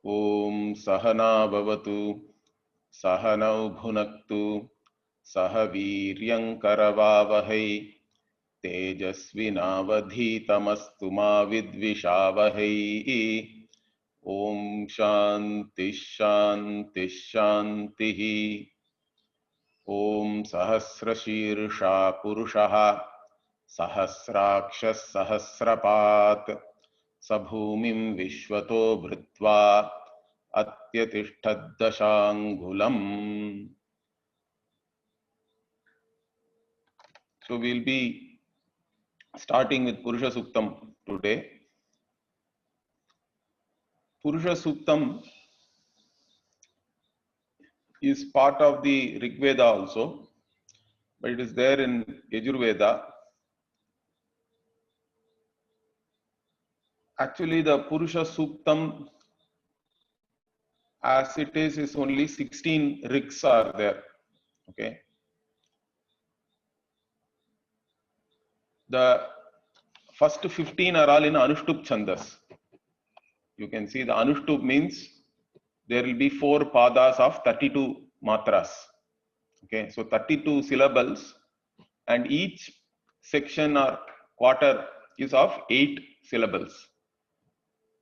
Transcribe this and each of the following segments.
Om Sahana Bhavatu Sahanau Bhunaktu Sahaviryam Karavavahai Tejasvinavadhitamastu ma vidvishavahai. Om Shanti Shanti Shanti. Om Sahasrashirsha Purushaha Sahasrakshas Sahasrapat Sabhumim Vishwato Bhritva Atyatishthadashangulam. So we'll be starting with Purusha Suktam today. Purusha Suktam is part of the Rig Veda also, but it is there in Yajurveda. Actually, the Purusha Suktam as it is only 16 rigs are there. Okay. The first 15 are all in Anushtup Chandas. You can see the Anushtup means there will be 4 padas of 32 matras. Okay, so 32 syllables, and each section or quarter is of 8 syllables.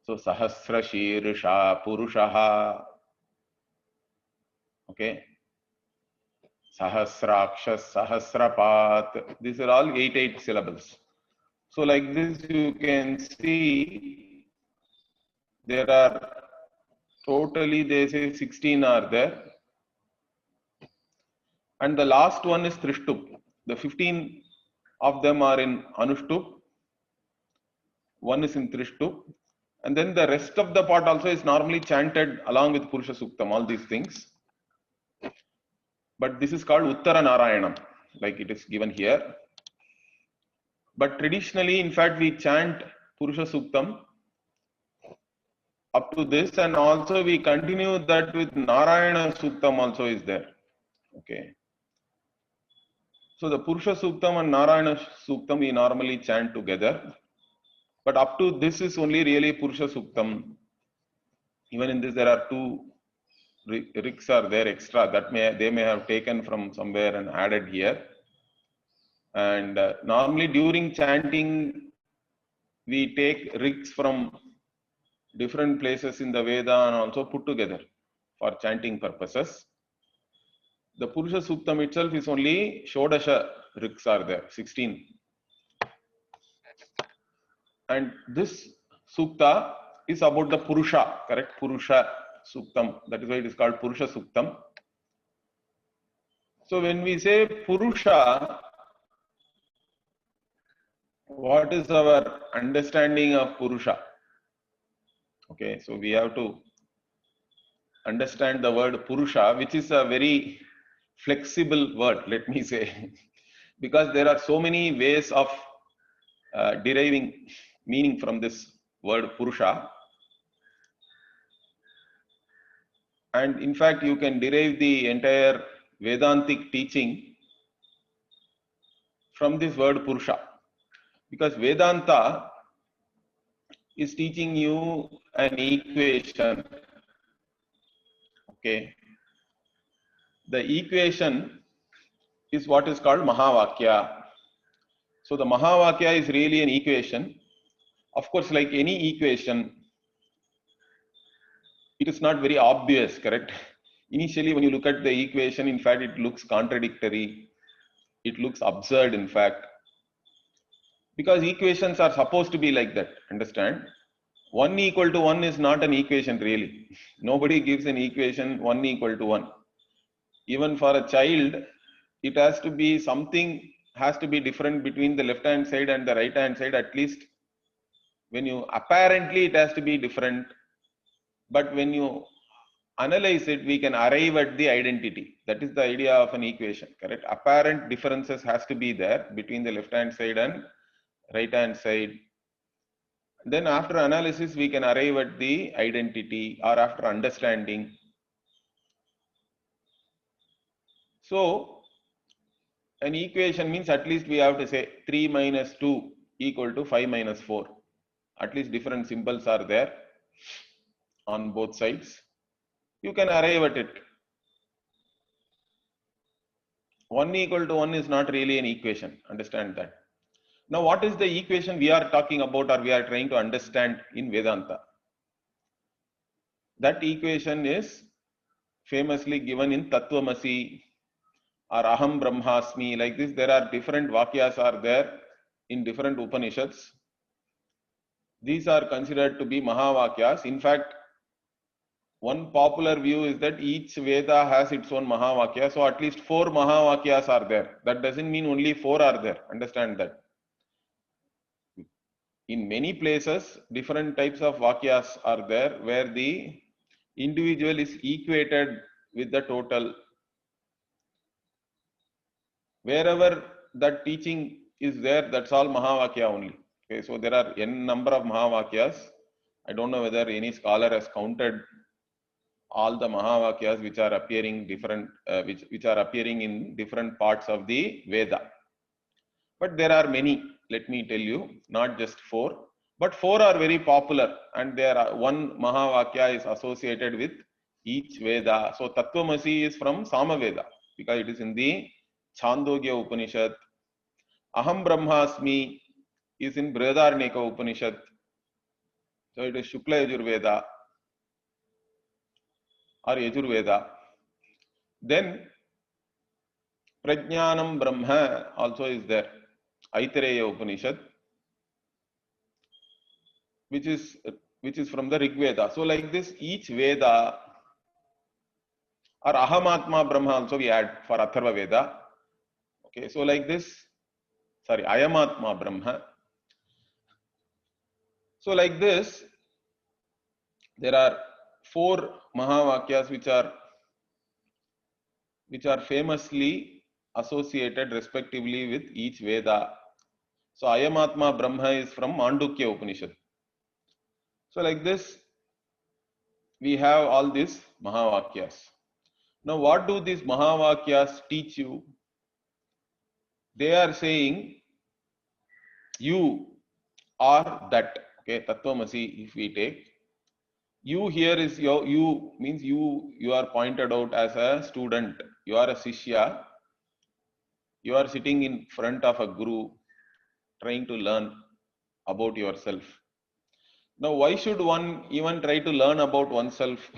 So Sahasra Shirsha Purushaha. Okay. Sahasrakshas Sahasrapat. These are all 8 syllables. So like this you can see there are totally they say 16 are there. And the last one is Trishtup. The 15 of them are in Anushtup. One is in Trishtup. And then the rest of the part also is normally chanted along with Purusha Suktam, all these things. But this is called Uttara Narayanam, like it is given here. But traditionally, in fact, we chant Purusha Suktam up to this, and also we continue that with Narayana Suktam also is there. Okay. So the Purusha Suktam and Narayana Suktam we normally chant together. But up to this is only really Purusha Suktam. Even in this there are 2 rigs are there extra that they may have taken from somewhere and added here. And normally during chanting we take rigs from different places in the Veda and also put together for chanting purposes. The Purusha Suktam itself is only Shodasha rigs are there, 16. And this Sukta is about the Purusha, correct? Purusha Suktam. That is why it is called Purusha Suktam. So when we say Purusha, what is our understanding of Purusha? Okay, so we have to understand the word Purusha, which is a very flexible word, let me say, because there are so many ways of deriving meaning from this word Purusha. And in fact, you can derive the entire Vedantic teaching from this word Purusha, because Vedanta is teaching you an equation. Okay, the equation is what is called Mahavakya. So the Mahavakya is really an equation. Of course, like any equation, it is not very obvious, correct? Initially, when you look at the equation, in fact, it looks contradictory. It looks absurd, in fact. Because equations are supposed to be like that, understand? 1 equal to 1 is not an equation really. Nobody gives an equation 1 equal to 1. Even for a child, it has to be something has to be different between the left hand side and the right hand side, at least when you apparently it has to be different, but when you analyze it, we can arrive at the identity. That is the idea of an equation, correct? Apparent differences has to be there between the left hand side and right hand side. Then after analysis, we can arrive at the identity, or after understanding. So an equation means at least we have to say 3 minus 2 equal to 5 minus 4. At least different symbols are there. on both sides, you can arrive at it. 1 equal to 1 is not really an equation. Understand that. Now, what is the equation we are talking about or we are trying to understand in Vedanta? That equation is famously given in Tattvamasi or Aham Brahmasmi. Like this, there are different Vakyas are there in different Upanishads. These are considered to be Mahavakyas. In fact, one popular view is that each Veda has its own Mahavakya. So at least 4 Mahavakyas are there. That doesn't mean only 4 are there. Understand that. In many places, different types of Vakyas are there where the individual is equated with the total. Wherever that teaching is there, that's all Mahavakya only. Okay, so there are n number of Mahavakyas. I don't know whether any scholar has counted all the Mahavakyas which are appearing different, which are appearing in different parts of the Veda. But there are many, let me tell you, not just 4, but 4 are very popular, and there are one Mahavakya is associated with each Veda. So Tattvamasi is from Samaveda because it is in the Chandogya Upanishad. Aham Brahmasmi is in Brihadaranyaka Upanishad. So it is Shukla Yajurveda or Yajurveda. Then Prajnanam Brahma also is there. Aitareya Upanishad, which is from the Rig Veda. So like this, each Veda or Ahamatma Brahma also we add for Atharva Veda. Okay, so like this, sorry, Ayamatma Brahma. So like this, there are 4 Mahavakyas which are famously associated respectively with each Veda. So Ayamatma Brahma is from Mandukya Upanishad. So like this, we have all these Mahavakyas. Now, what do these Mahavakyas teach you? They are saying you are that. Okay, Tattvamasi, if we take, you here is your, you means you are pointed out as a student. You are a Sishya. You are sitting in front of a Guru trying to learn about yourself. Now, why should one even try to learn about oneself?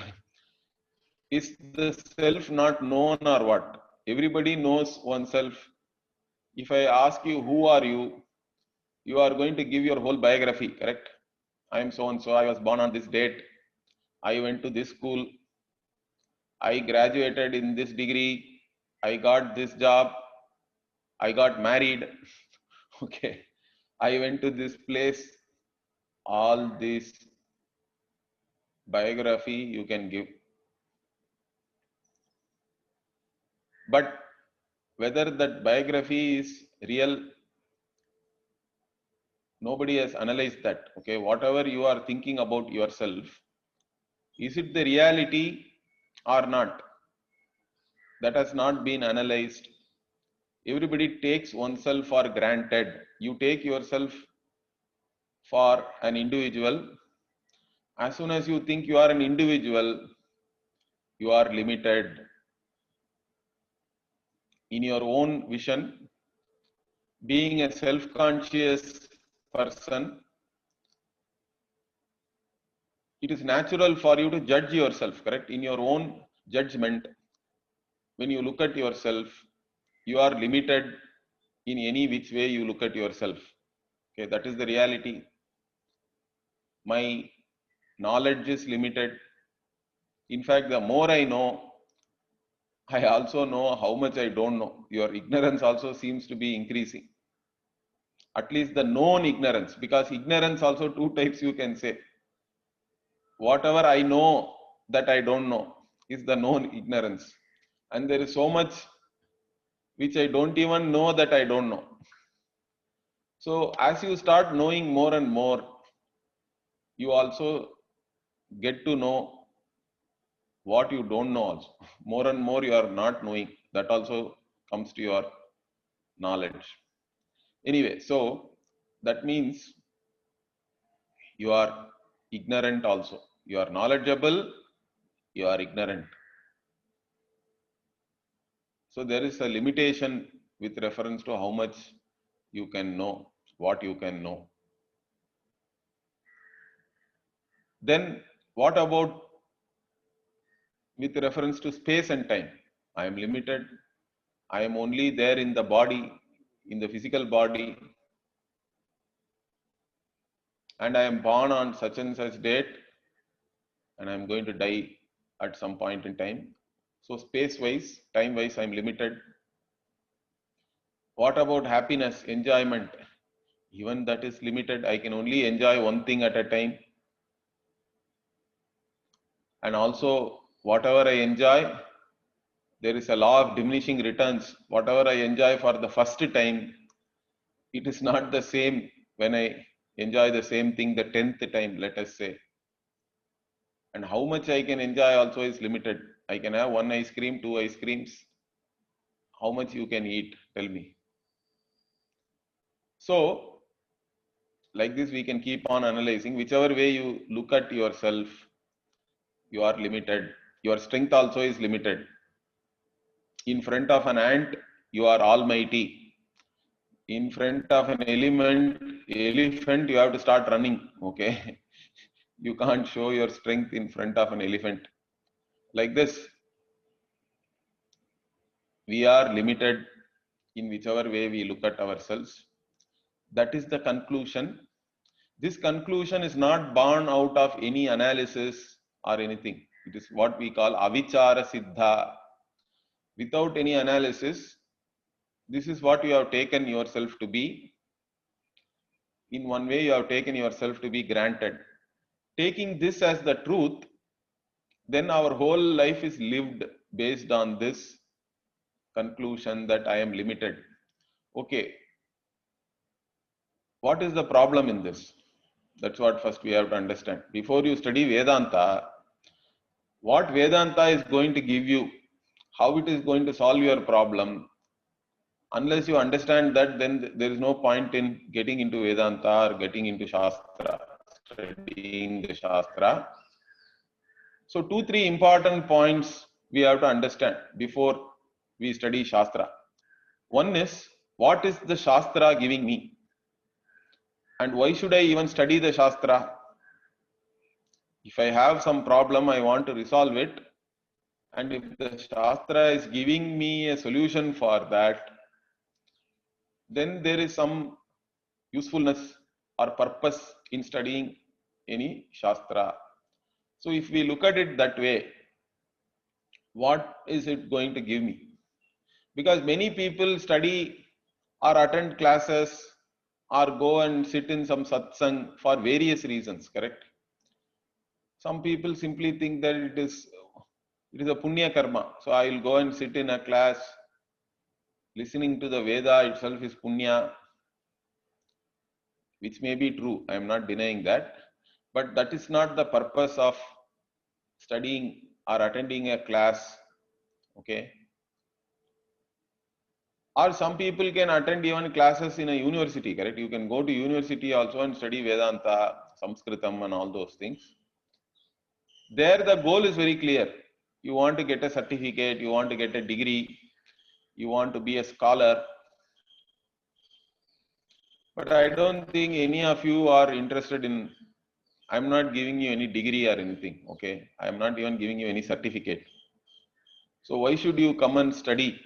Is the self not known or what? Everybody knows oneself. If I ask you, who are you? You are going to give your whole biography, correct? I am so and so, I was born on this date. I went to this school. I graduated in this degree. I got this job. I got married. Okay. I went to this place. All this biography you can give. But whether that biography is real, nobody has analyzed that. Okay, whatever you are thinking about yourself, is it the reality or not? That has not been analyzed. Everybody takes oneself for granted. You take yourself for an individual. As soon as you think you are an individual, you are limited in your own vision. Being a self-conscious person, it is natural for you to judge yourself, correct? In your own judgment, when you look at yourself, you are limited in any which way you look at yourself. Okay, that is the reality. My knowledge is limited. In fact, the more I know, I also know how much I don't know. Your ignorance also seems to be increasing. At least the known ignorance, because ignorance also 2 types you can say. Whatever I know that I don't know is the known ignorance. And there is so much which I don't even know that I don't know. So as you start knowing more and more, you also get to know what you don't know also. More and more you are not knowing. That also comes to your knowledge. Anyway, so that means you are ignorant also. You are knowledgeable, you are ignorant. So there is a limitation with reference to how much you can know, what you can know. Then what about with reference to space and time? I am limited. I am only there in the body, in the physical body, and I am born on such and such date, and I am going to die at some point in time. So space-wise, time-wise, I am limited. What about happiness, enjoyment? Even that is limited. I can only enjoy one thing at a time. And also, whatever I enjoy, there is a law of diminishing returns. Whatever I enjoy for the first time, it is not the same when I enjoy the same thing the 10th time, let us say. And how much I can enjoy also is limited. I can have one ice cream, two ice creams. How much you can eat? Tell me. So, like this, we can keep on analyzing. Whichever way you look at yourself, you are limited. Your strength also is limited. In front of an ant, you are almighty. In front of an elephant, you have to start running. Okay. You can't show your strength in front of an elephant. Like this, we are limited in whichever way we look at ourselves. That is the conclusion. This conclusion is not born out of any analysis or anything. It is what we call avichara siddha. Without any analysis, this is what you have taken yourself to be. In one way, you have taken yourself to be granted. Taking this as the truth, then our whole life is lived based on this conclusion that I am limited. Okay, what is the problem in this? That's what first we have to understand. Before you study Vedanta, what Vedanta is going to give you, how it is going to solve your problem, unless you understand that, then there is no point in getting into Vedanta or getting into Shastra, studying the Shastra. So 2-3 important points we have to understand before we study Shastra. One is, what is the Shastra giving me? And why should I even study the Shastra? If I have some problem, I want to resolve it. And if the Shastra is giving me a solution for that, then there is some usefulness or purpose in studying any Shastra. So if we look at it that way, what is it going to give me? Because many people study or attend classes or go and sit in some satsang for various reasons, correct? Some people simply think that it is a punya karma. So I will go and sit in a class. Listening to the Veda itself is punya, which may be true. I am not denying that. But that is not the purpose of studying or attending a class. Okay. Or some people can attend even classes in a university, correct? You can go to university also and study Vedanta, Sanskritam and all those things. There the goal is very clear. You want to get a certificate, you want to get a degree, you want to be a scholar. But I don't think any of you are interested in, I'm not giving you any degree or anything, okay? I am not even giving you any certificate. So why should you come and study?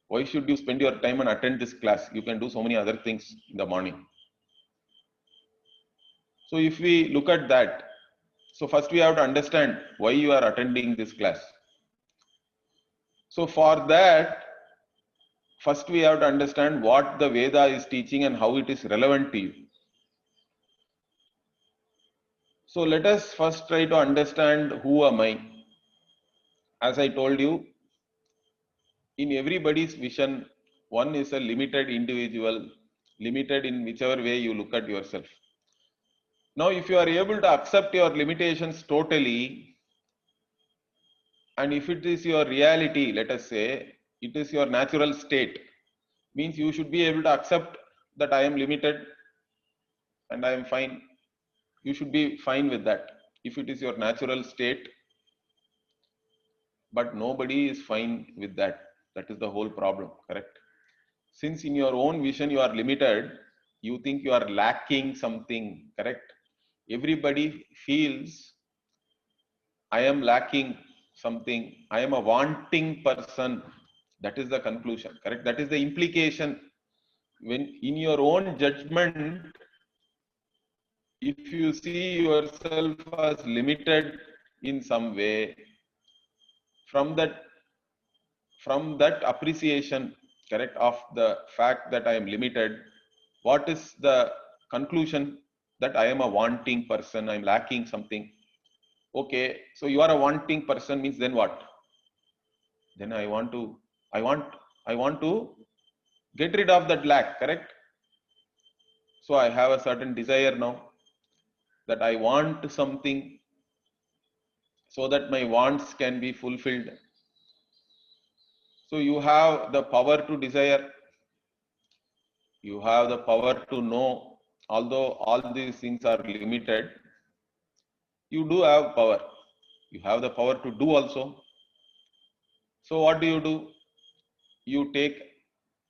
Why should you spend your time and attend this class? You can do so many other things in the morning. So if we look at that, so first we have to understand why you are attending this class. So for that, first we have to understand what the Veda is teaching and how it is relevant to you. So let us first try to understand who am I. As I told you, in everybody's vision, one is a limited individual, limited in whichever way you look at yourself. Now, if you are able to accept your limitations totally, and if it is your reality, let us say, it is your natural state, means you should be able to accept that I am limited and I am fine. You should be fine with that. if it is your natural state, but nobody is fine with that. That is the whole problem, correct? Since in your own vision you are limited, you think you are lacking something, correct? Everybody feels I am lacking something, I am a wanting person. That is the conclusion, correct? That is the implication. When in your own judgment, if you see yourself as limited in some way, from that appreciation, correct, of the fact that I am limited, what is the conclusion? That I am a wanting person, I am lacking something. Okay, so you are a wanting person means then what? Then I want to get rid of that lack, correct? So I have a certain desire now that I want something so that my wants can be fulfilled. So you have the power to desire, you have the power to know, although all these things are limited, you do have power. You have the power to do also. So what do? You take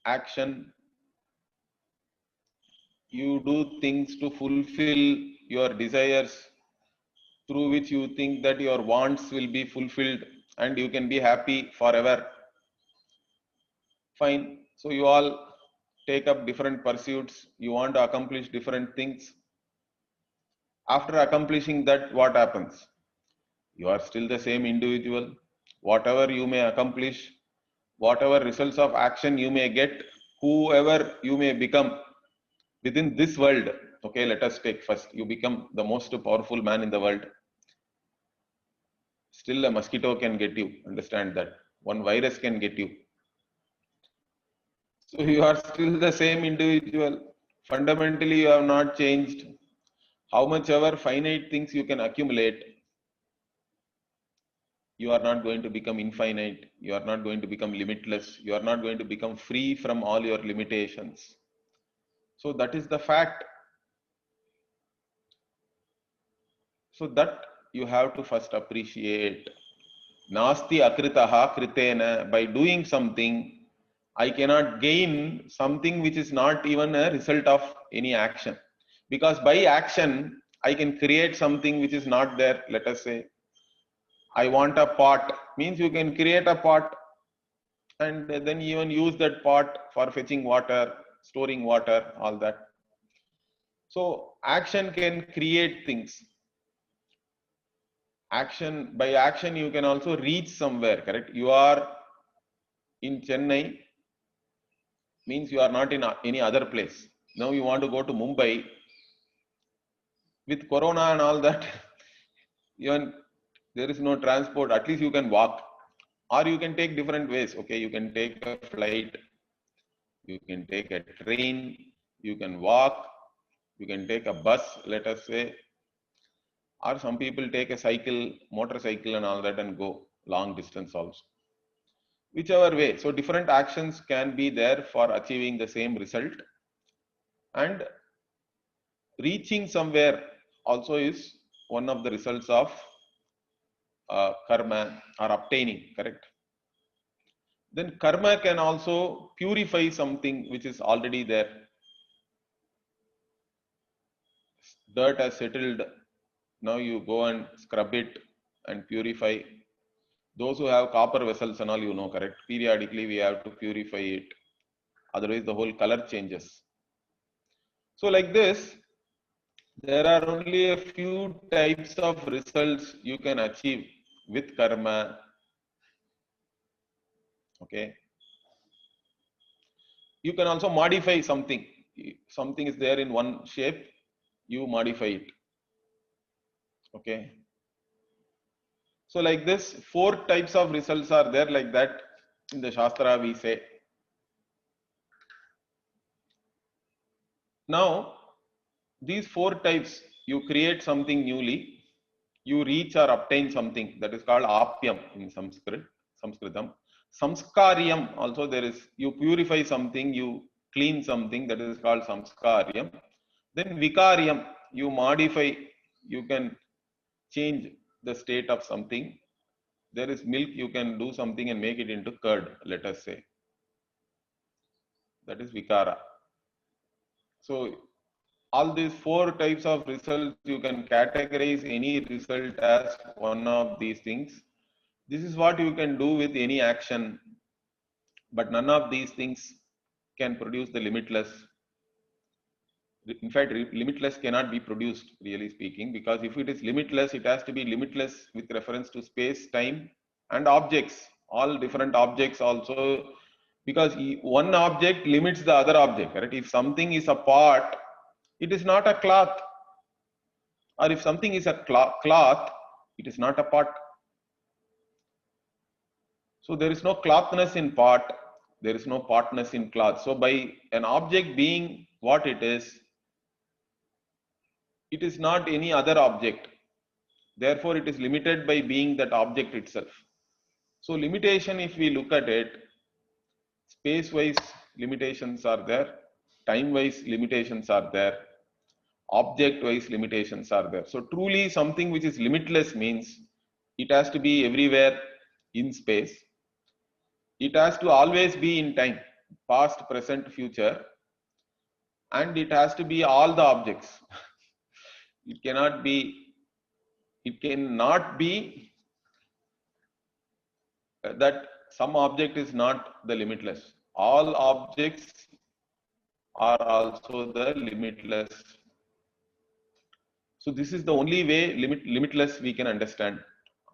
action, you do things to fulfill your desires, through which you think that your wants will be fulfilled and you can be happy forever. Fine. So you all take up different pursuits, you want to accomplish different things. After accomplishing that, what happens? You are still the same individual. Whatever you may accomplish, whatever results of action you may get, whoever you may become within this world. Okay, let us take first, you become the most powerful man in the world. Still a mosquito can get you, understand that. One virus can get you. So you are still the same individual. Fundamentally, you have not changed. How much ever finite things you can accumulate, you are not going to become infinite. You are not going to become limitless. You are not going to become free from all your limitations. So that is the fact. So that you have to first appreciate. Nasti akritaha kritena. By doing something, I cannot gain something which is not even a result of any action. Because by action, I can create something which is not there. Let us say, I want a pot, means you can create a pot and then even use that pot for fetching water, storing water, all that. So action can create things. By action, you can also reach somewhere, correct? You are in Chennai, means you are not in any other place. Now you want to go to Mumbai. With corona and all that, even there is no transport, at least you can walk, or you can take different ways. Okay, you can take a flight, you can take a train, you can walk, you can take a bus, let us say, or some people take a cycle, motorcycle and all that and go long distance also. Whichever way. So different actions can be there for achieving the same result, and reaching somewhere also is one of the results of karma or obtaining, correct? Then karma can also purify something which is already there. Dirt has settled, now you go and scrub it and purify. Those who have copper vessels and all, you know, correct? Periodically we have to purify it, otherwise the whole color changes. So like this, there are only a few types of results you can achieve with karma. Okay. You can also modify something. Something is there in one shape, you modify it. Okay. So like this, 4 types of results are there like that. In the Shastra we say. Now, these 4 types, you create something newly, you reach or obtain something, that is called apyam in Sanskritam. Samskaryam also there is, you purify something, you clean something, that is called samskaryam. Then vikaryam, you modify, you can change the state of something. There is milk, you can do something and make it into curd, let us say. That is vikara. So all these four types of results, you can categorize any result as one of these things. This is what you can do with any action, but none of these things can produce the limitless. In fact, limitless cannot be produced, really speaking, because if it is limitless, it has to be limitless with reference to space, time, and objects, all different objects also, because one object limits the other object, right? If something is a pot, it is not a cloth, or if something is a cloth, it is not a pot. So there is no clothness in pot, there is no potness in cloth. So by an object being what it is not any other object. Therefore, it is limited by being that object itself. So limitation, if we look at it, space-wise limitations are there, time-wise limitations are there, object-wise limitations are there. So truly something which is limitless means it has to be everywhere in space. It has to always be in time, past, present, future, and it has to be all the objects. It cannot be that some object is not the limitless. All objects are also the limitless. So this is the only way limitless we can understand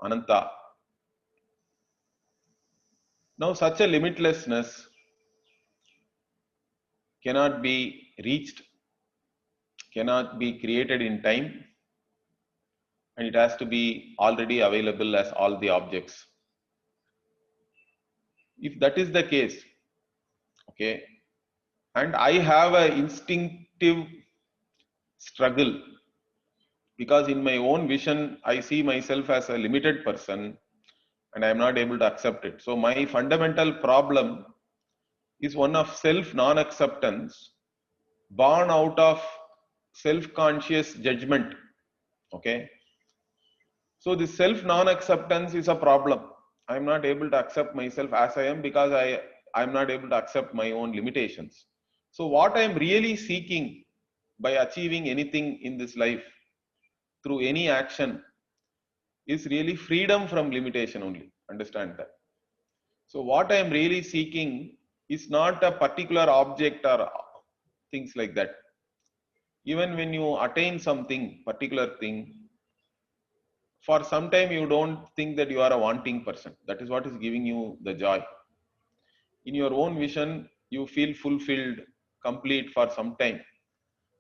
Ananta. Now such a limitlessness cannot be reached, cannot be created in time, and it has to be already available as all the objects. If that is the case, okay, and I have an instinctive struggle because in my own vision, I see myself as a limited person and I am not able to accept it. So my fundamental problem is one of self non-acceptance born out of self-conscious judgment. Okay. So this self non-acceptance is a problem. I am not able to accept myself as I am because I am not able to accept my own limitations. So what I am really seeking by achieving anything in this life through any action is really freedom from limitation only. Understand that. So what I am really seeking is not a particular object or things like that. Even when you attain something, particular thing, for some time you don't think that you are a wanting person. That is what is giving you the joy. In your own vision, you feel fulfilled, complete for some time,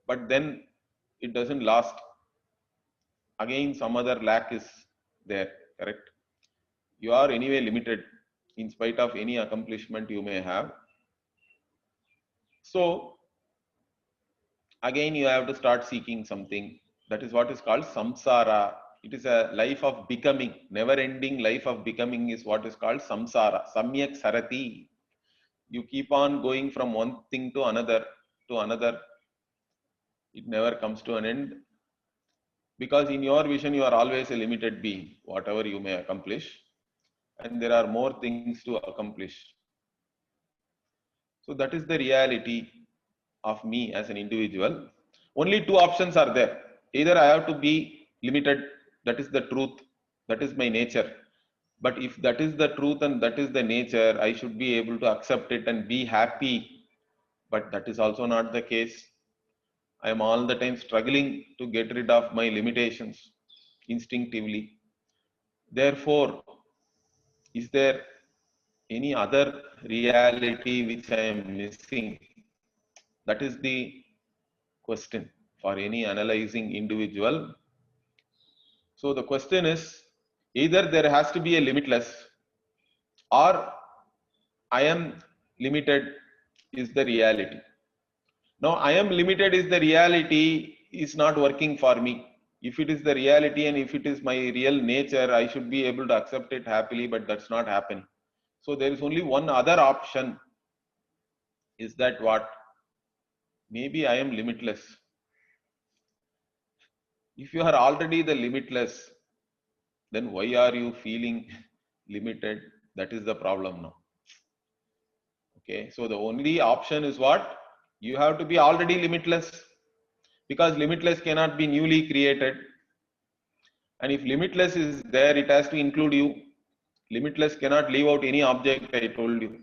but then it doesn't last. Again, some other lack is there, correct? You are anyway limited in spite of any accomplishment you may have. So again, you have to start seeking something. That is what is called samsara. It is a life of becoming, never ending life of becoming is what is called samsara. Samyak sarati. You keep on going from one thing to another to another. It never comes to an end. Because in your vision, you are always a limited being, whatever you may accomplish. And there are more things to accomplish. So that is the reality of me as an individual. Only two options are there. Either I have to be limited, that is the truth, that is my nature. But if that is the truth and that is the nature, I should be able to accept it and be happy. But that is also not the case. I am all the time struggling to get rid of my limitations instinctively. Therefore, is there any other reality which I am missing? That is the question for any analyzing individual. So the question is, either there has to be a limitless or I am limited is the reality. Now I am limited is the reality is not working for me. If it is the reality and if it is my real nature, I should be able to accept it happily, but that's not happening. So there is only one other option. Is that what? Maybe I am limitless. If you are already the limitless, then why are you feeling limited? That is the problem now. Okay, so the only option is what? You have to be already limitless, because limitless cannot be newly created. And if limitless is there, it has to include you. Limitless cannot leave out any object, I told you.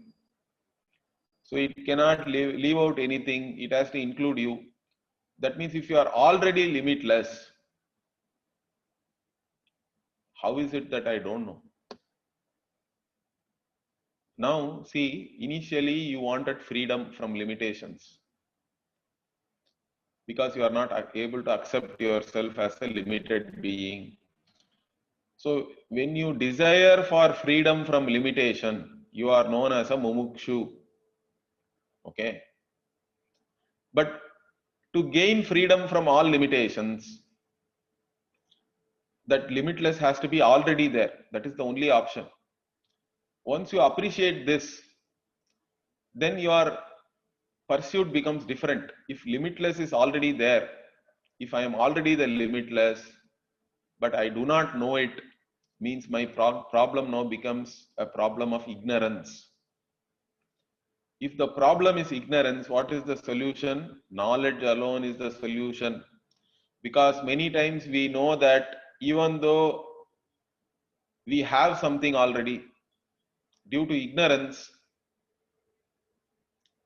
So it cannot leave out anything, it has to include you. That means if you are already limitless, how is it that I don't know? Now, see, initially you wanted freedom from limitations because you are not able to accept yourself as a limited being. So, when you desire for freedom from limitation, you are known as a mumukshu. Okay. But to gain freedom from all limitations, that limitless has to be already there. That is the only option. Once you appreciate this, then your pursuit becomes different. If limitless is already there, if I am already the limitless, but I do not know it, means my problem now becomes a problem of ignorance. If the problem is ignorance, what is the solution? Knowledge alone is the solution. Because many times we know that even though we have something already, due to ignorance,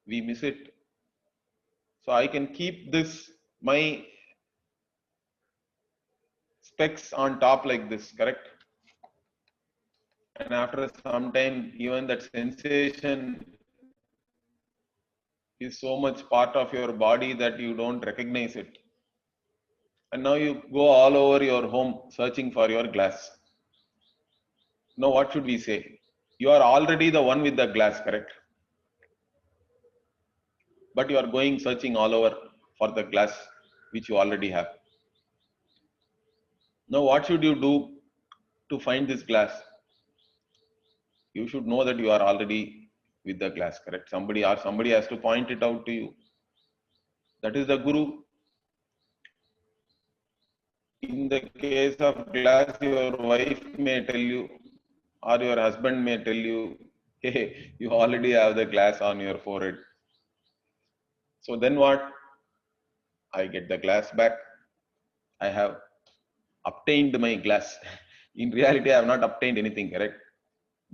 we miss it. So I can keep this, my specs on top like this, correct? And after some time, even that sensation is so much part of your body that you don't recognize it. And now you go all over your home searching for your glass. Now what should we say? You are already the one with the glass, correct? But you are going searching all over for the glass which you already have. Now what should you do to find this glass? You should know that you are already with the glass, correct? Somebody has to point it out to you. That is the guru. In the case of glass, your wife may tell you, or your husband may tell you, hey, you already have the glass on your forehead. So then what? I get the glass back. I have obtained my glass. In reality, I have not obtained anything, correct?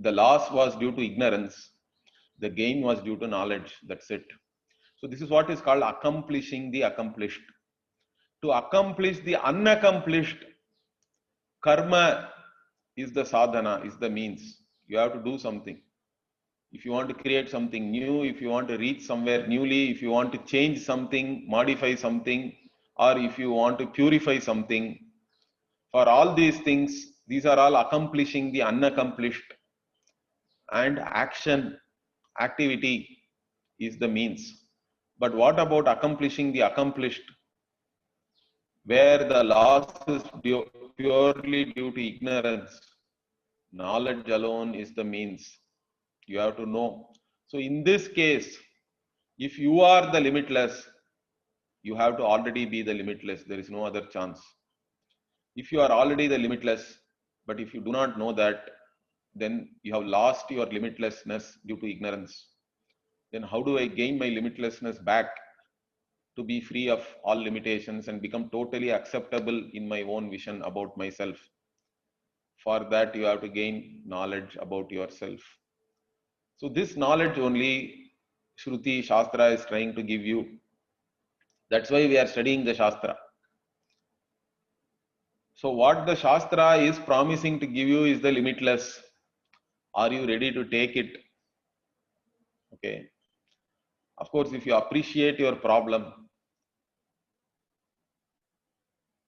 The loss was due to ignorance. The gain was due to knowledge. That's it. So this is what is called accomplishing the accomplished. To accomplish the unaccomplished, karma is the sadhana, is the means. You have to do something. If you want to create something new, if you want to reach somewhere newly, if you want to change something, modify something, or if you want to purify something, for all these things, these are all accomplishing the unaccomplished, and action, activity is the means. But what about accomplishing the accomplished, where the loss is purely due to ignorance? Knowledge alone is the means. You have to know. So in this case, if you are the limitless, you have to already be the limitless. There is no other chance. If you are already the limitless, but if you do not know that, then you have lost your limitlessness due to ignorance. Then how do I gain my limitlessness back to be free of all limitations and become totally acceptable in my own vision about myself? For that, you have to gain knowledge about yourself. So this knowledge only Shruti Shastra is trying to give you. That's why we are studying the Shastra. So what the Shastra is promising to give you is the limitless. Are you ready to take it? Okay. Of course, if you appreciate your problem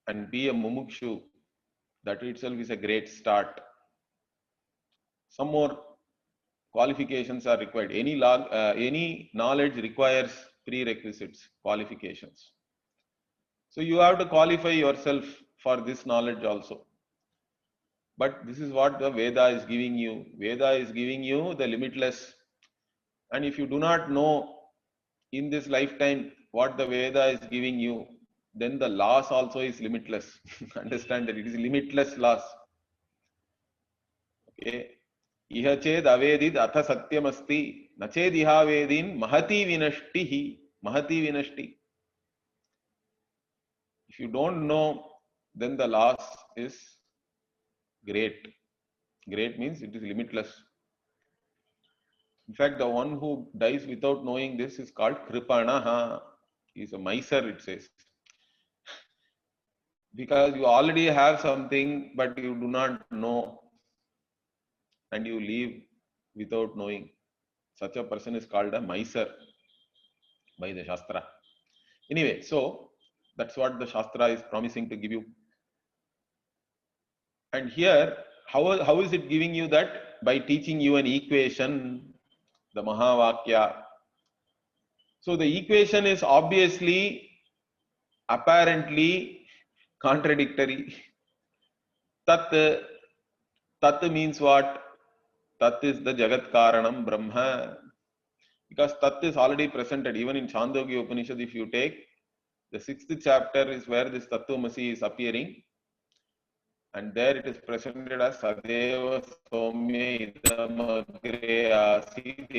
and be a mumukshu, that itself is a great start. Some more qualifications are required. Any knowledge requires prerequisites, qualifications. So you have to qualify yourself for this knowledge also. But this is what the Veda is giving you. Veda is giving you the limitless. And if you do not know in this lifetime what the Veda is giving you, then the loss also is limitless. Understand that it is limitless loss. Okay. Iha ched avedid atha satyamasti, nached iha vedin mahati vinashtihi, mahati vinashti. If you don't know, then the loss is great. Great means it is limitless. In fact, the one who dies without knowing this is called kripanaha. He is a miser, it says. Because you already have something, but you do not know, and you leave without knowing. Such a person is called a miser by the Shastra. Anyway, so that's what the Shastra is promising to give you. And here, how is it giving you that? By teaching you an equation, the Mahavakya. So the equation is obviously, apparently contradictory. Tat, tat means what? Tat is the Jagat Karanam Brahma. Because Tat is already presented. Even in Chandogya Upanishad, if you take, the 6th chapter is where this Tattvamasi is appearing. And there it is presented as Sadeva Somya Idam Agre Asit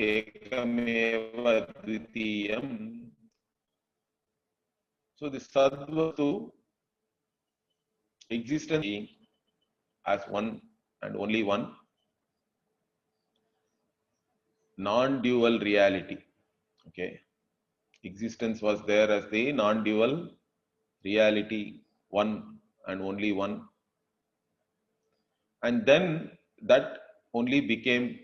Ekameva Dvitiyam. So the Sadvatu existence being as one and only one, non-dual reality. Okay, existence was there as the non-dual reality, one and only one, and then that only became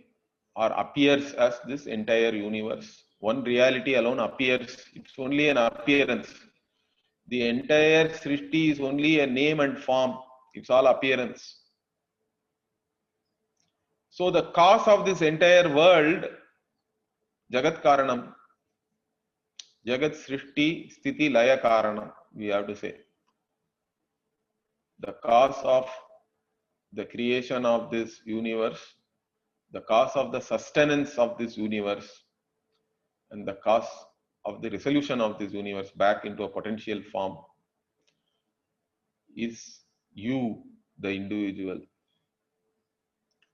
or appears as this entire universe. One reality alone appears, it's only an appearance. The entire Srishti is only a name and form, it's all appearance. So the cause of this entire world, Jagat Karanam, Jagat Srishti Sthiti Laya Karanam, we have to say. The cause of the creation of this universe, the cause of the sustenance of this universe, and the cause of the resolution of this universe back into a potential form is you, the individual.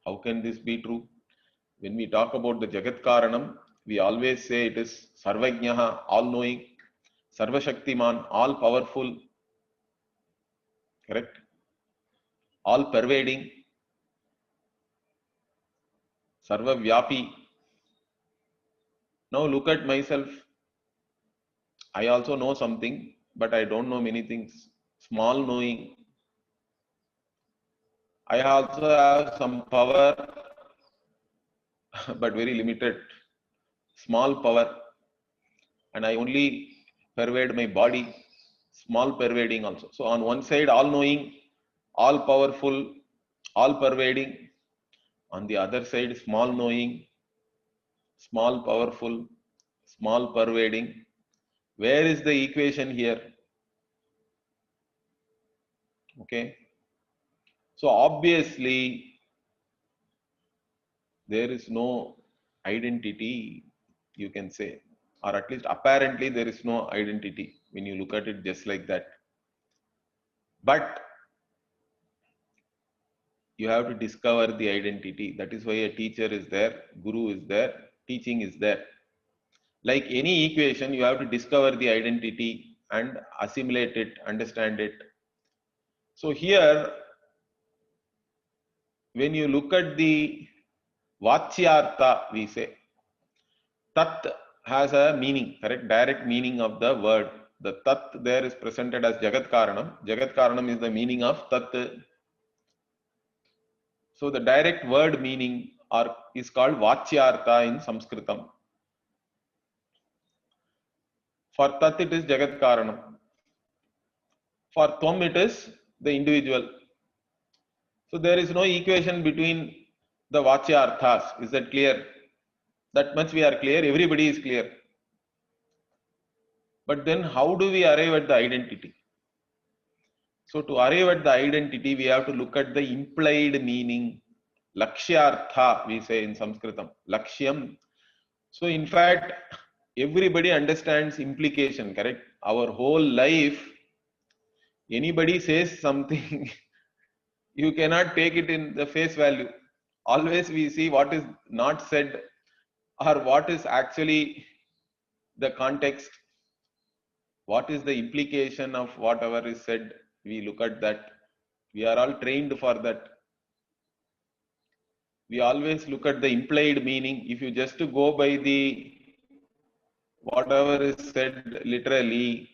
How can this be true? When we talk about the Jagat Karanam, we always say it is Sarvajnaha, all-knowing, Sarvashaktiman, all-powerful, correct? All-pervading, Sarvavyapi. Now look at myself. I also know something, but I don't know many things. Small knowing. I also have some power, but very limited. Small power. And I only pervade my body. Small pervading also. So on one side, all-knowing, all-powerful, all-pervading. On the other side, small knowing, small powerful, small pervading. Where is the equation here? Okay. So obviously, there is no identity, you can say, or at least apparently there is no identity when you look at it just like that. But you have to discover the identity. That is why a teacher is there, guru is there, teaching is there. Like any equation, you have to discover the identity and assimilate it, understand it. So here, when you look at the Vachyartha, we say, Tat has a meaning, correct? Direct meaning of the word. The Tat there is presented as Jagat Karanam. Jagat Karanam is the meaning of Tat. So the direct word meaning is called Vachyartha in Sanskritam. For Tat it is Jagat Karanam. For Tvam it is the individual. So there is no equation between the Vachyarthas. Is that clear? That much we are clear. Everybody is clear. But then how do we arrive at the identity? So to arrive at the identity, we have to look at the implied meaning. Lakshyartha, we say in Sanskritam. Lakshyam. So in fact, everybody understands implication, correct? Our whole life, anybody says something, you cannot take it in the face value. always we see what is not said or what is actually the context, what is the implication of whatever is said. We look at that. We are all trained for that. We always look at the implied meaning. If you just go by the whatever is said literally,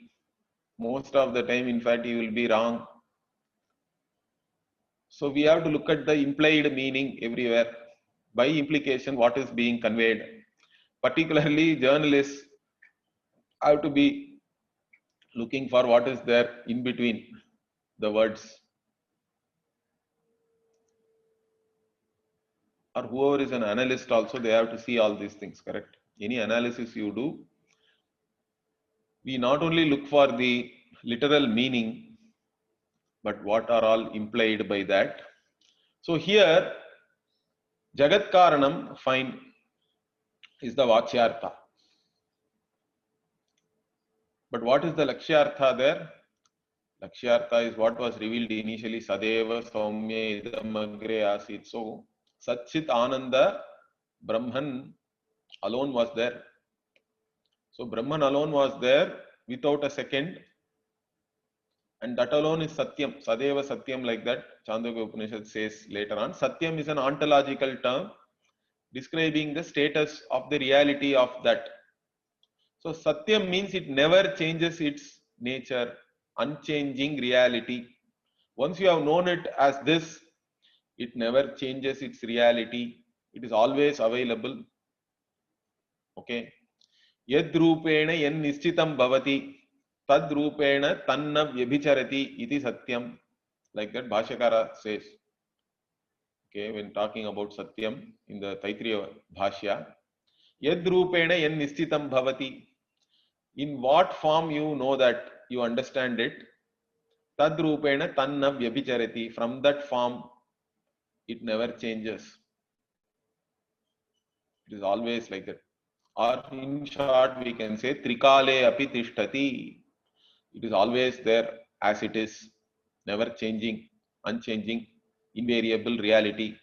most of the time in fact you will be wrong. So we have to look at the implied meaning everywhere. By implication, what is being conveyed. Particularly journalists have to be looking for what is there in between the words. Or whoever is an analyst also, they have to see all these things, correct? Any analysis you do, we not only look for the literal meaning, but what are all implied by that. So here, Jagat Karanam, fine, is the Vachyartha. But what is the Lakshyartha there? Lakshyartha is what was revealed initially, Sadeva Saumya Idamagre Asit. So, Satchit Ananda, Brahman alone was there. So, Brahman alone was there without a second, and that alone is Satyam. Sadeva Satyam, like that, Chandogya Upanishad says later on. Satyam is an ontological term describing the status of the reality of that. So, Satyam means it never changes its nature, unchanging reality. Once you have known it as this, it never changes its reality. It is always available. Okay. Yad rupena yan nishchitam bhavati, tad rupena tanna vyabhicharati iti satyam. Like that Bhashyakara says. Okay, when talking about satyam in the Taittiriya Bhashya. Yad rupena yan nishchitam bhavati. In what form you know that, you understand it. Tad rupena tanna vyabhicharati. From that form, it never changes. It is always like that. Or in short, we can say Trikale api tishtati. It is always there as it is, never changing, unchanging, invariable reality.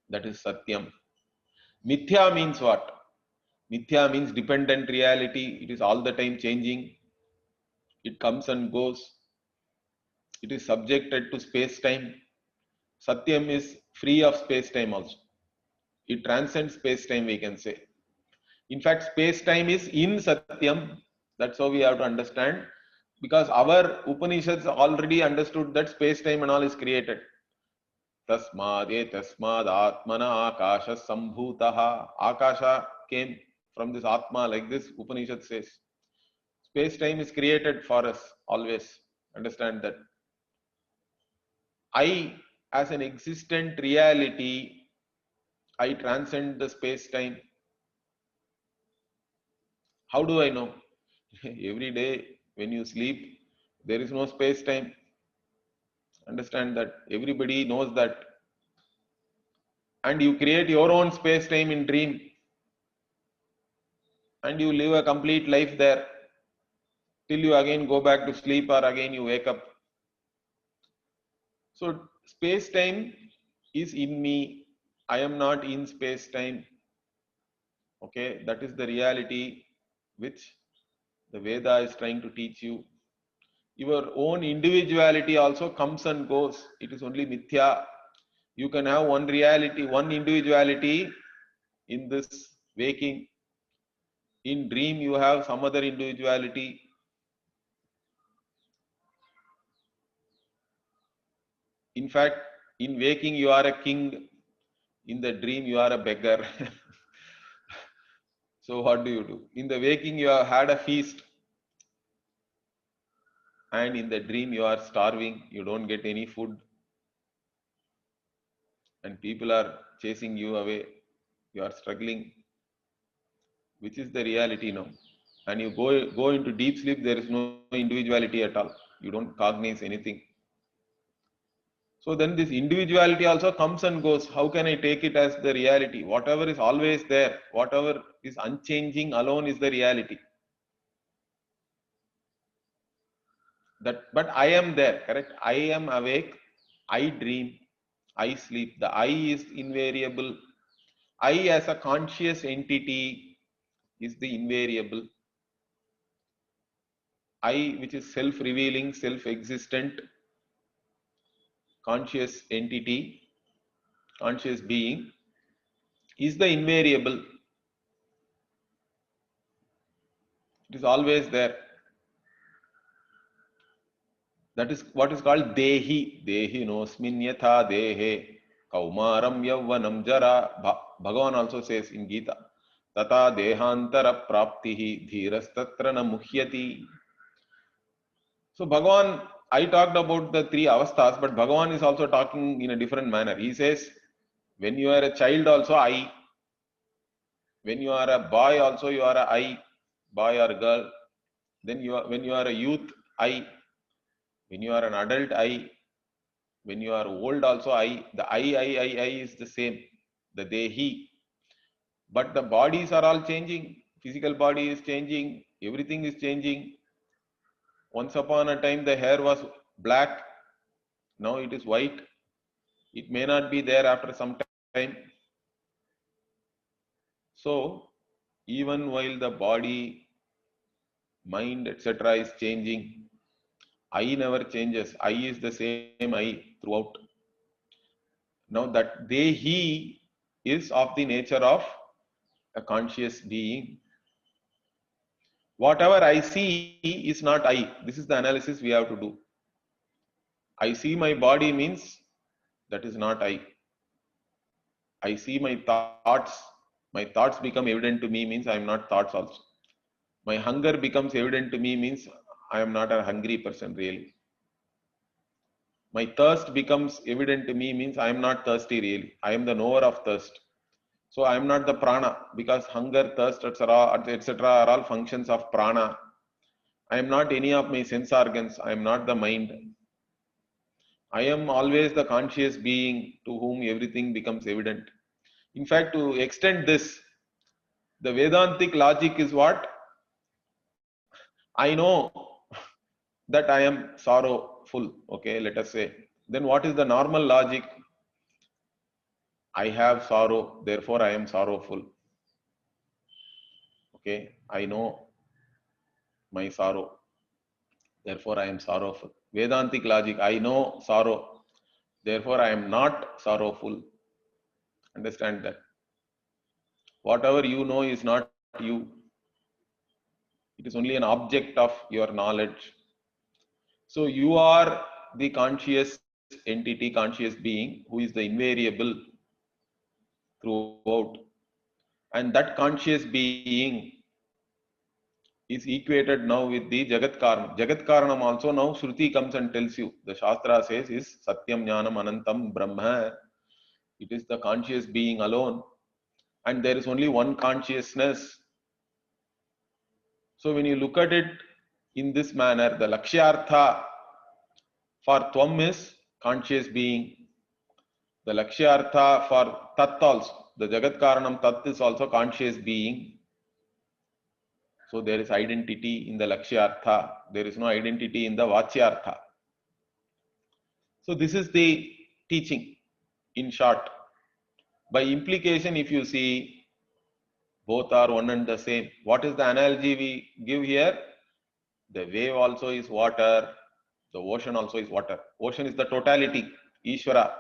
That is Satyam. Mithya means what? Mithya means dependent reality. It is all the time changing. It comes and goes. It is subjected to space-time. Satyam is free of space-time also. It transcends space-time, we can say. In fact, space-time is in Satyam. That's how we have to understand. Because our Upanishads already understood that space-time and all is created. Tasmad atmana akasha sambhutaha. Akasha came from this Atma, like this Upanishad says. Space-time is created for us, always. Understand that. I, as an existent reality, I transcend the space-time. How do I know? Every day when you sleep, there is no space-time. Understand that. Everybody knows that. And you create your own space-time in dream. And you live a complete life there. Till you again go back to sleep or again you wake up. So space-time is in me. I am not in space-time. Okay, that is the reality which the Veda is trying to teach you. Your own individuality also comes and goes. It is only mithya. You can have one reality, one individuality in this waking. In dream, you have some other individuality. In fact, in waking, you are a king. In the dream, you are a beggar. So what do you do? In the waking, you have had a feast. And in the dream, you are starving. You don't get any food. And people are chasing you away. You are struggling. Which is the reality now? And you go into deep sleep, there is no individuality at all. You don't cognize anything. So then this individuality also comes and goes. How can I take it as the reality? Whatever is always there, whatever is unchanging alone is the reality. But I am there, correct? I am awake, I dream, I sleep. The I is invariable. I as a conscious entity is the invariable. I, which is self-revealing, self-existent, conscious entity, conscious being, is the invariable. It is always there. That is what is called Dehi. Dehi nosmin yatha dehe kaumaram yavvanam jara. Bhagavan also says in Gita, Tata dehantara praptihi dhirastatra na muhyati. So Bhagavan, I talked about the three avasthas, but Bhagavan is also talking in a different manner. He says, when you are a child also I, when you are a boy also you are a I, boy or girl. Then when you are a youth, I, when you are an adult, I, when you are old also I, the I is the same, the Dehi. But the bodies are all changing. Physical body is changing. Everything is changing. Once upon a time the hair was black. Now it is white. It may not be there after some time. So even while the body, mind, etc. is changing, I never changes. I is the same I throughout. Now that they, he is of the nature of a conscious being. Whatever I see is not I. This is the analysis we have to do. I see my body means that is not I. I see my thoughts. My thoughts become evident to me means I am not thoughts also. My hunger becomes evident to me means I am not a hungry person really. My thirst becomes evident to me means I am not thirsty really. I am the knower of thirst. So I am not the prana because hunger, thirst, etc. are all functions of prana. I am not any of my sense organs. I am not the mind. I am always the conscious being to whom everything becomes evident. In fact, to extend this, the Vedantic logic is what? I know that I am sorrowful. Okay, let us say. Then what is the normal logic? I have sorrow, therefore I am sorrowful. Okay, I know my sorrow, therefore I am sorrowful. Vedantic logic, I know sorrow, therefore I am not sorrowful. Understand that. Whatever you know is not you. It is only an object of your knowledge. So you are the conscious entity, conscious being who is the invariable throughout. And that conscious being is equated now with the Jagat Karanam. Jagat Karanam also now Shruti comes and tells you. The Shastra says is Satyam Jnanam Anantam Brahma. It is the conscious being alone. And there is only one consciousness. So when you look at it in this manner, the Lakshyartha for Tvam is conscious being. The Lakshyartha for Tat also. The Jagat Karanam Tat is also conscious being. So there is identity in the Lakshyartha. There is no identity in the Vachyartha. So this is the teaching in short. By implication, if you see, both are one and the same. What is the analogy we give here? The wave also is water. The ocean also is water. Ocean is the totality, Ishvara.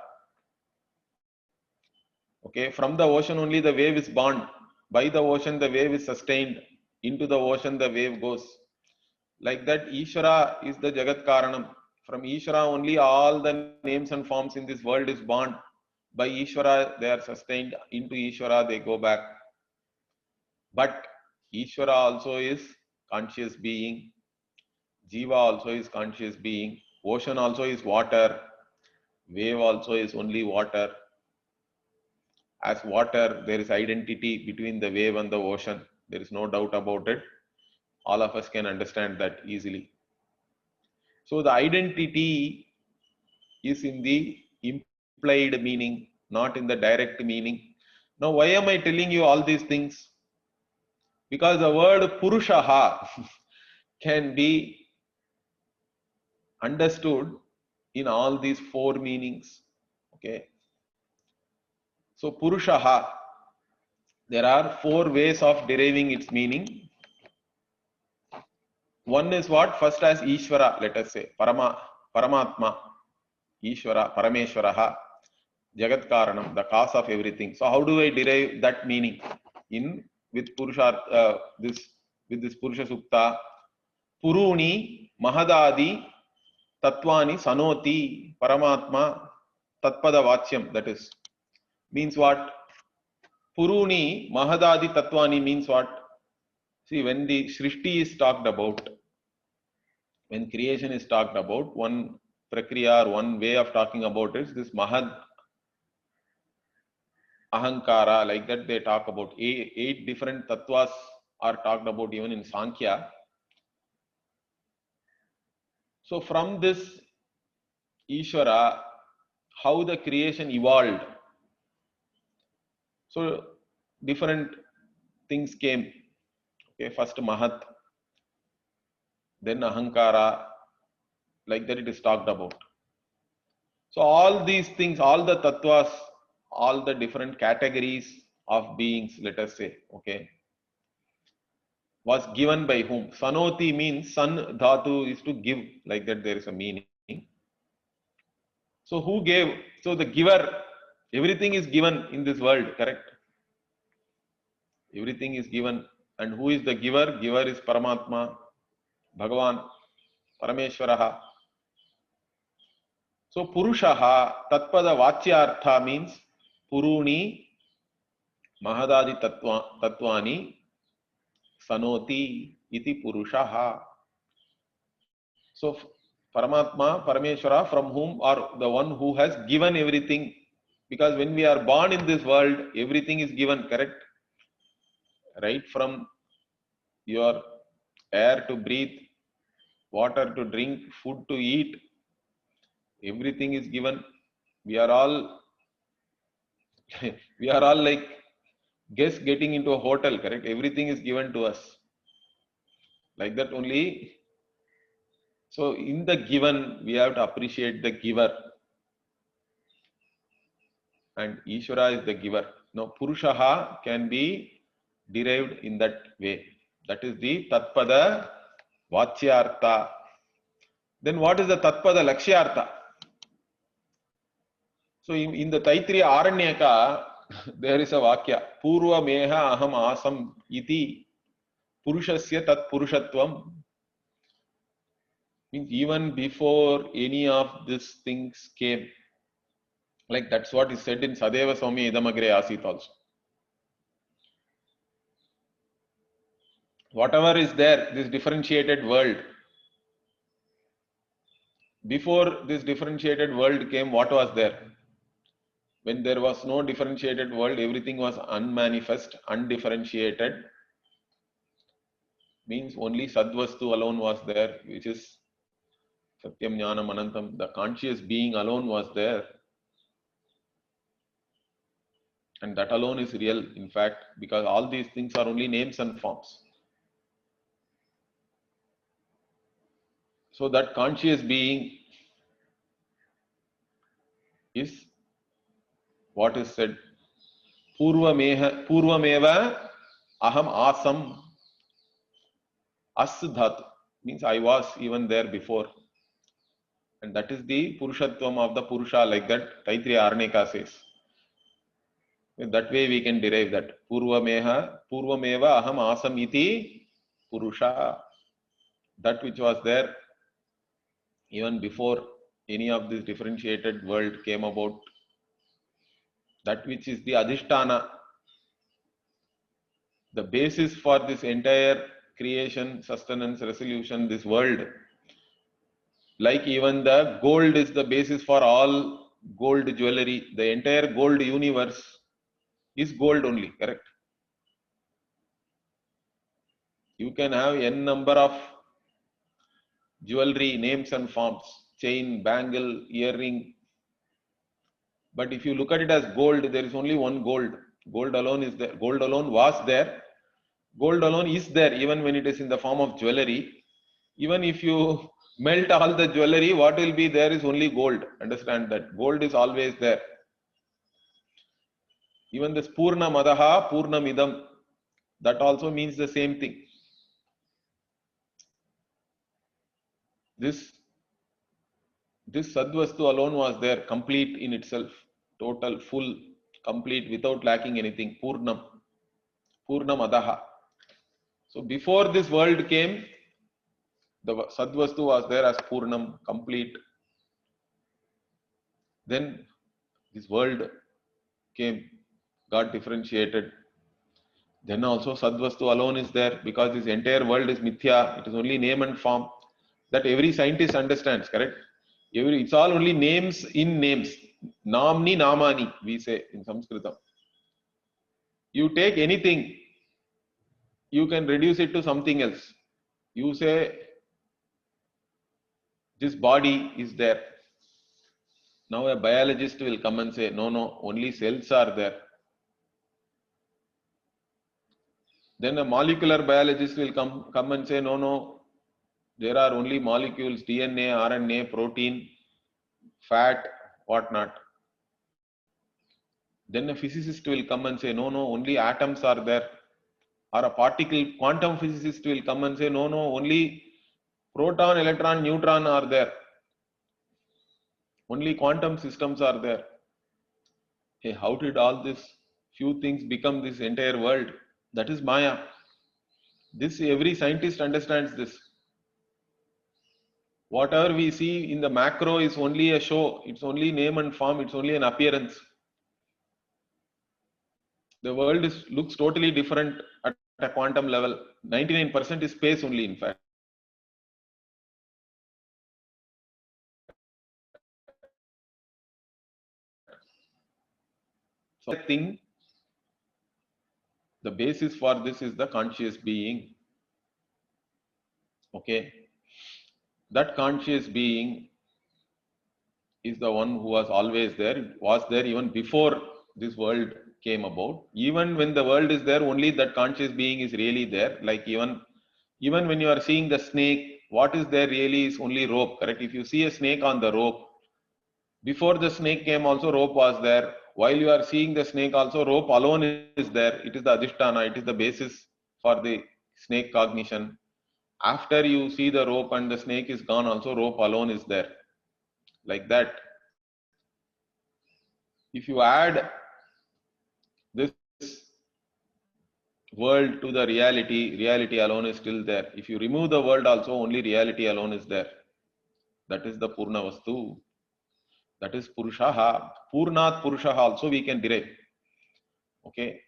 Okay, from the ocean only the wave is born. By the ocean the wave is sustained. Into the ocean the wave goes. Like that, Ishvara is the Jagat Karanam. From Ishvara only all the names and forms in this world is born. By Ishvara they are sustained. Into Ishvara they go back. But Ishvara also is conscious being. Jiva also is conscious being. Ocean also is water. Wave also is only water. As water, there is identity between the wave and the ocean. There is no doubt about it. All of us can understand that easily. So the identity is in the implied meaning, not in the direct meaning. Now, why am I telling you all these things? Because the word Purushaha can be understood in all these four meanings. Okay. So Purushaha, there are 4 ways of deriving its meaning. One is what? First as Ishvara, let us say, Paramatma, Ishvara, Parameshwaraha, Jagat Karanam, the cause of everything. So how do I derive that meaning in with Purusha, with this Purusha Sukta? Puruni Mahadadi Tatvani Sanoti Paramatma Tatpada Vachyam, that is, means what? Puruni Mahadadi Tatvani means what? See, when the Srishti is talked about, when creation is talked about, one prakriya or one way of talking about it is this Mahad Ahankara, like that they talk about. Eight different tattvas are talked about even in Sankhya. So from this Ishvara, how the creation evolved. So different things came. Okay, first Mahat, then Ahankara, like that it is talked about. So all these things, all the tattvas, all the different categories of beings, let us say, okay, was given by whom? Sanoti means san dhatu is to give, like that there is a meaning. So who gave? So the giver, everything is given in this world, correct? Everything is given. And who is the giver? Giver is Paramatma, Bhagavan, Parameshwaraha. So Purushaha, Tatpada Vachyartha means Puruni, Mahadadi Tattvani, Sanoti, iti Purushaha. So Paramatma, Parameshwara, from whom, or the one who has given everything. Because when we are born in this world, everything is given, correct? Right from your air to breathe, water to drink, food to eat, everything is given. We are all we are all like guests getting into a hotel, correct? Everything is given to us. Like that only. So in the given, we have to appreciate the giver. And Ishvara is the giver. Now Purushaha can be derived in that way. That is the Tatpada Vachyartha. Then what is the Tatpada Lakshyartha? So in the Taittiriya Aranyaka, there is a Vakya. Purva Meha Aham Asam Iti Purushasya Tat Purushatvam. Means even before any of these things came. Like that's what is said in Sadeva Swami Idamagre Asit also. Whatever is there, this differentiated world. Before this differentiated world came, what was there? When there was no differentiated world, everything was unmanifest, undifferentiated. Means only Sadvastu alone was there, which is Satyam Jnanam Anantam. The conscious being alone was there. And that alone is real, in fact, because all these things are only names and forms. So that conscious being is what is said. Purvameva aham asam as dhatu. Means I was even there before. And that is the Purushatvam of the Purusha, like that Taittiriya Aranyaka says. In that way we can derive that. Purvameva aham asam iti Purusha. That which was there even before any of this differentiated world came about. That which is the Adhisthana, the basis for this entire creation, sustenance, resolution, this world. Like even the gold is the basis for all gold jewelry. The entire gold universe is gold only, correct? You can have n number of jewelry, names and forms, chain, bangle, earring. But if you look at it as gold, there is only one gold. Gold alone is there. Gold alone was there. Gold alone is there even when it is in the form of jewelry. Even if you melt all the jewelry, what will be there is only gold. Understand that. Gold is always there. Even this Purna Madaha, Purna Midam, that also means the same thing. This Sadvastu alone was there, complete in itself, total, full, complete, without lacking anything. Purnam, Purnam Adaha. So before this world came, the Sadvastu was there as Purnam, complete. Then this world came, got differentiated. Then also Sadvastu alone is there, because this entire world is Mithya. It is only name and form. That every scientist understands, correct? It's all only names in names. Namni namani, we say in Sanskritam. You take anything, you can reduce it to something else. You say, this body is there. Now a biologist will come and say, no, only cells are there. Then a molecular biologist will come and say, no, there are only molecules, DNA, RNA, protein, fat, whatnot. Then a physicist will come and say, no, only atoms are there. Or a quantum physicist will come and say, no, only proton, electron, neutron are there. Only quantum systems are there. Hey, how did all this few things become this entire world? That is Maya. This every scientist understands this. Whatever we see in the macro is only a show. It's only name and form. It's only an appearance. The world looks totally different at a quantum level. 99% is space only, in fact. So I think the basis for this is the conscious being. Okay. That conscious being is the one who was always there, was there even before this world came about. Even when the world is there, only that conscious being is really there. Like even when you are seeing the snake, what is there really is only rope, correct? If you see a snake on the rope, before the snake came also rope was there. While you are seeing the snake also, rope alone is there. It is the adhisthana, it is the basis for the snake cognition. After you see the rope and the snake is gone also, rope alone is there. Like that. If you add this world to the reality, reality alone is still there. If you remove the world also, only reality alone is there. That is the Purna Vastu. That is Purushaha. Purnat Purushaha also we can derive. Okay.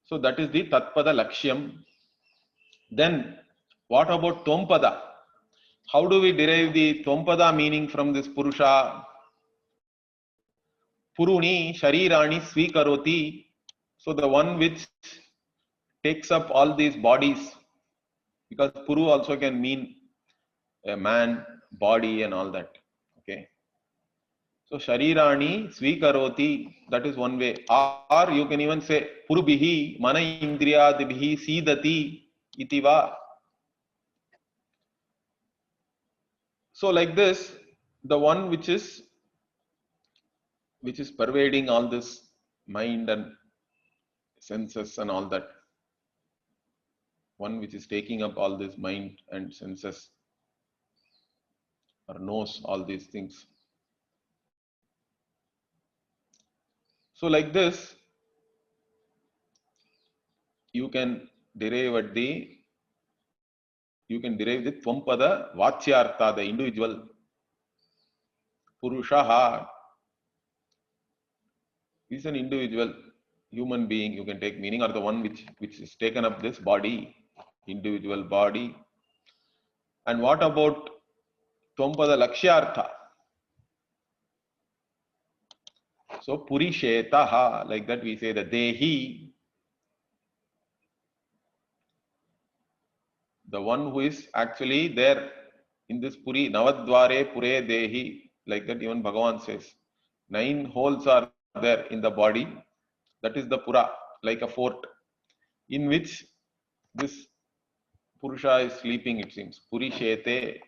So that is the Tatpada Lakshyam. Then what about Tvam-pada? How do we derive the Tvam-pada meaning from this Purusha? Puruni Sharirani Svikaroti. So the one which takes up all these bodies, because Puru also can mean a man, body and all that. Okay. So Sharirani Svikaroti, that is one way. Or you can even say Purubihi Mana Indriyadibihi Sidati Itiva. So like this, the one which is pervading all this mind and senses and all that, one which is taking up all this mind and senses, or knows all these things. So like this, you can derive the Tvampada Vachyartha, the individual. Purushaha is an individual human being, you can take meaning, or the one which is taken up this body, individual body. And what about Tvampada Lakshyartha? So Purishetaha, like that we say the Dehi, the one who is actually there in this Puri, Navadware Pure Dehi, like that even Bhagavan says. 9 holes are there in the body. That is the Pura, like a fort, in which this Purusha is sleeping, it seems. Puri Shete.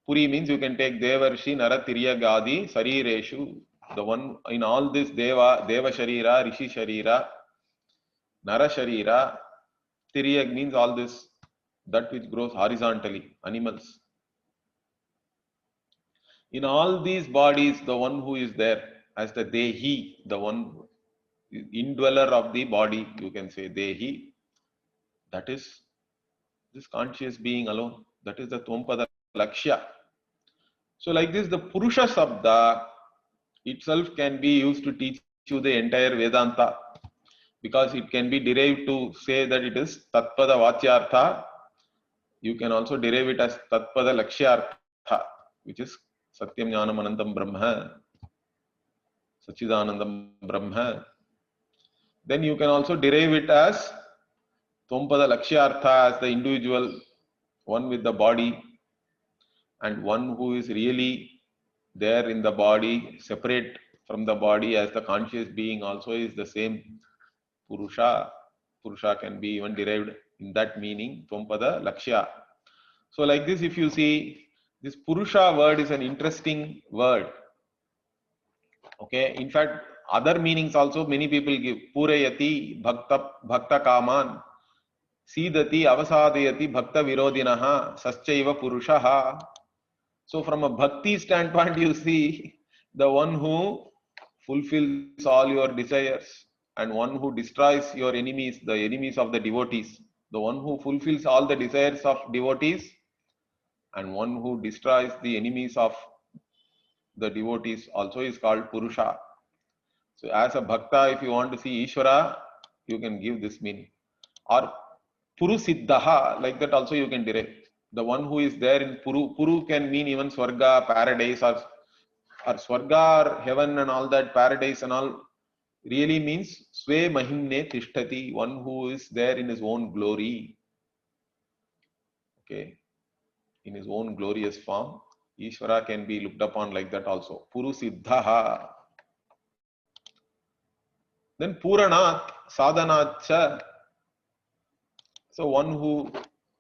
Puri means you can take Devarshi, Naratirya Gadi, Sarireshu. the one in all this Deva Sharira, Rishi Sharira, Nara Sharira, Tiryak means all this, that which grows horizontally, animals. In all these bodies, the one who is there as the Dehi, the one indweller of the body, you can say Dehi, that is this conscious being alone. That is the Tvam-pada Lakshya. So like this, the Purusha Sabda itself can be used to teach you the entire Vedanta, because it can be derived to say that it is Tatpada Vacyartha. You can also derive it as Tatpada Lakshyartha, which is Satyam Jnanam Anantam Brahma, Sachidanandam Brahma. Then you can also derive it as Tvampada Lakshyartha, as the individual, one with the body, and one who is really there in the body, separate from the body as the conscious being also is the same Purusha. Purusha can be even derived in that meaning, Tvampada Lakshya. So like this, if you see, this Purusha word is an interesting word. Okay, in fact, other meanings also many people give. Purayati bhakta kaman, Sidati avasadayati bhakta virodinaha, saschaiva purushaha. So from a bhakti standpoint, you see the one who fulfills all your desires and one who destroys your enemies, the enemies of the devotees. The one who fulfills all the desires of devotees and one who destroys the enemies of the devotees also is called Purusha. So as a bhakta, if you want to see Ishvara, you can give this meaning. Or Purusiddhaha, like that also you can derive. The one who is there in Puru. Puru can mean even Swarga, paradise, or Swarga or heaven and all that, paradise and all, really means Sve Mahimne Tishtati, one who is there in his own glory. Okay, in his own glorious form. Ishvara can be looked upon like that also. Purusiddhaha. Then Puranat, Sadhanacha. So one who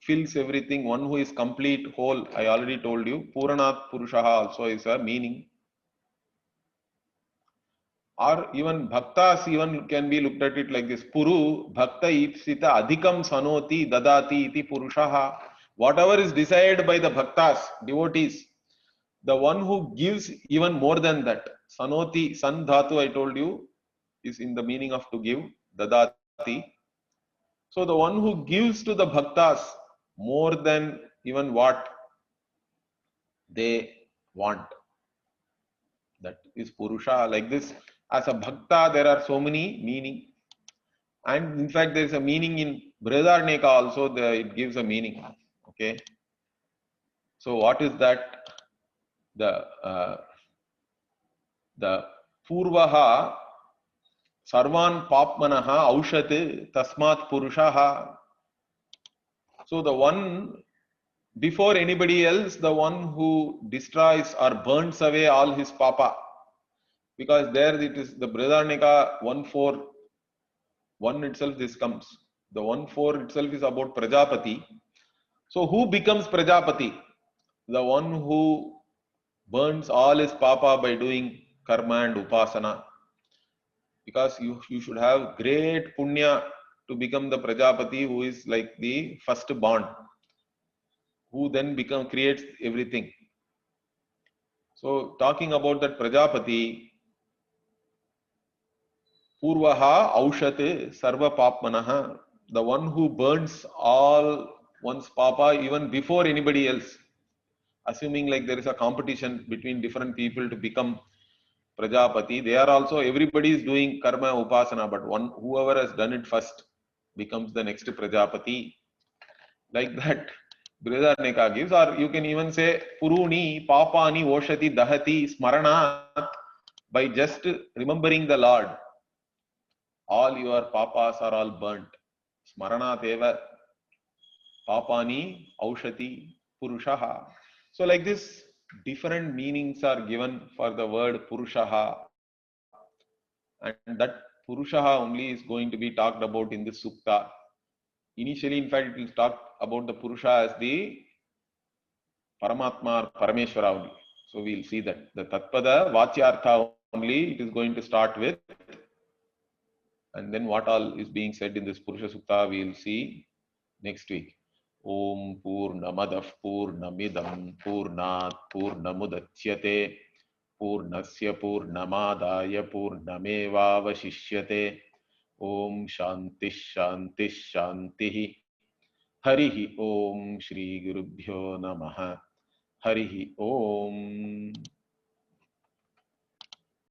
fills everything, one who is complete, whole. I already told you. Puranat Purushaha also is a meaning. Or even Bhaktas even can be looked at it like this. Puru Bhakta Ipsita Adhikam Sanoti Dadati iti Purushaha. Whatever is desired by the Bhaktas, devotees, the one who gives even more than that. Sanoti, San Dhatu I told you, is in the meaning of to give, Dadati. So the one who gives to the Bhaktas more than even what they want. That is Purusha. Like this, as a Bhakta, there are so many meaning. And in fact, there is a meaning in Brihadaranyaka also, it gives a meaning. Okay. So what is that? The Purvaha Sarvan Papmanaha Aushat Tasmat Purushaha. So the one before anybody else, the one who destroys or burns away all his papa. Because there it is the Brihadaranyaka 1:4, 1 itself this comes. The 1:4 itself is about Prajapati. So who becomes Prajapati? The one who burns all his papa by doing karma and upasana. Because you should have great punya to become the Prajapati, who is like the first born, who then creates everything. So talking about that Prajapati, Purvaha Aushat Sarva Papmanaha, the one who burns all one's papa even before anybody else. Assuming like there is a competition between different people to become Prajapati, they are also, everybody is doing karma upasana, but whoever has done it first becomes the next Prajapati. Like that, Brihadaranyaka gives, or you can even say Puruni, Papani, Oshati, Dahati, Smaranat, by just remembering the Lord. All your papas are all burnt. Smaranat eva, Papani, Aushati, Purushaha. So like this, different meanings are given for the word Purushaha. And that Purushaha only is going to be talked about in this Sukta. Initially, in fact, it will talk about the Purusha as the Paramatma or Parameshwara only. So we'll see that. The Tatpada Vacyartha only it is going to start with. And then what all is being said in this Purusha Sukta, we will see next week. Om Purnamadav Purnamidam Purnat Purnamudachyate Purnasya Purnamadaya Purnamevavashishyate. Om Shanti Shanti Shanti. Harihi Om Shri Gurubhyo Namaha. Harihi Om.